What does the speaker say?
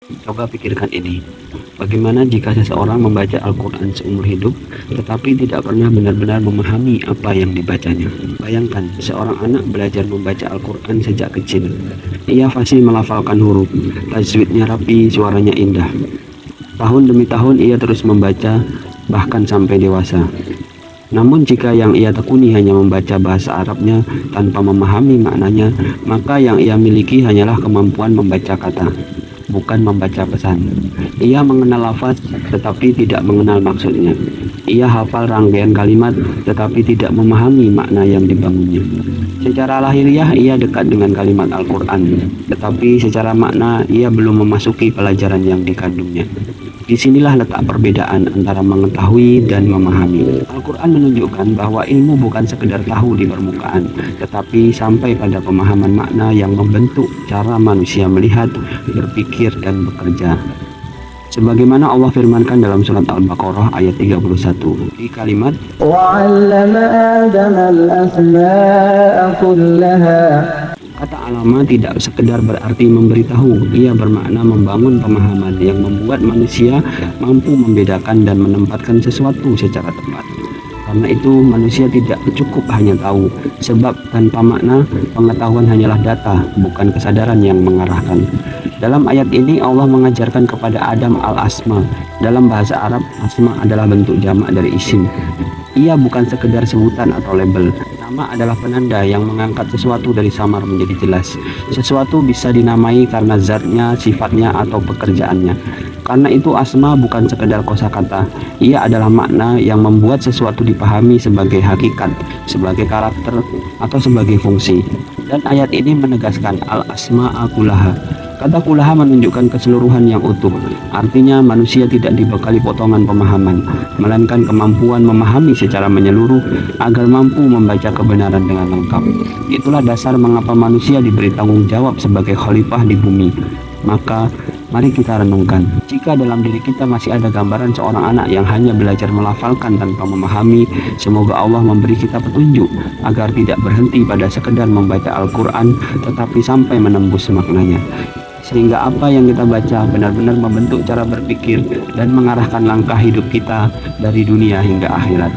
Coba pikirkan ini, bagaimana jika seseorang membaca Al-Quran seumur hidup, tetapi tidak pernah benar-benar memahami apa yang dibacanya? Bayangkan, seorang anak belajar membaca Al-Quran sejak kecil. Ia fasih melafalkan huruf, tajwidnya rapi, suaranya indah. Tahun demi tahun ia terus membaca, bahkan sampai dewasa. Namun jika yang ia tekuni hanya membaca bahasa Arabnya tanpa memahami maknanya, maka yang ia miliki hanyalah kemampuan membaca kata, bukan membaca pesan. Ia mengenal lafaz tetapi tidak mengenal maksudnya. Ia hafal rangkaian kalimat tetapi tidak memahami makna yang dibangunnya. Secara lahiriah ia dekat dengan kalimat Al-Quran, tetapi secara makna ia belum memasuki pelajaran yang dikandungnya. Disinilah letak perbedaan antara mengetahui dan memahami. Al-Quran menunjukkan bahwa ilmu bukan sekedar tahu di permukaan, tetapi sampai pada pemahaman makna yang membentuk cara manusia melihat, berpikir, dan bekerja. Sebagaimana Allah firmankan dalam surat Al-Baqarah ayat 31 di kalimat وَعَلَّمَ آدَمَ الْأَسْمَاءَ كُلَّهَا. Kata alama tidak sekedar berarti memberitahu, ia bermakna membangun pemahaman yang membuat manusia mampu membedakan dan menempatkan sesuatu secara tepat. Karena itu manusia tidak cukup hanya tahu, sebab tanpa makna pengetahuan hanyalah data, bukan kesadaran yang mengarahkan. Dalam ayat ini Allah mengajarkan kepada Adam al-asma. Dalam bahasa Arab, asma adalah bentuk jamak dari isim. Ia bukan sekedar sebutan atau label. Nama adalah penanda yang mengangkat sesuatu dari samar menjadi jelas. Sesuatu bisa dinamai karena zatnya, sifatnya, atau pekerjaannya. Karena itu asma bukan sekedar kosakata. Ia adalah makna yang membuat sesuatu dipahami sebagai hakikat, sebagai karakter, atau sebagai fungsi. Dan ayat ini menegaskan al-asma'a kullaha. Kata kullaha menunjukkan keseluruhan yang utuh. Artinya manusia tidak dibekali potongan pemahaman, melainkan kemampuan memahami secara menyeluruh agar mampu membaca kebenaran dengan lengkap. Itulah dasar mengapa manusia diberi tanggung jawab sebagai khalifah di bumi. Maka mari kita renungkan, jika dalam diri kita masih ada gambaran seorang anak yang hanya belajar melafalkan tanpa memahami, semoga Allah memberi kita petunjuk agar tidak berhenti pada sekedar membaca Al-Quran, tetapi sampai menembus maknanya. Sehingga apa yang kita baca benar-benar membentuk cara berpikir dan mengarahkan langkah hidup kita dari dunia hingga akhirat.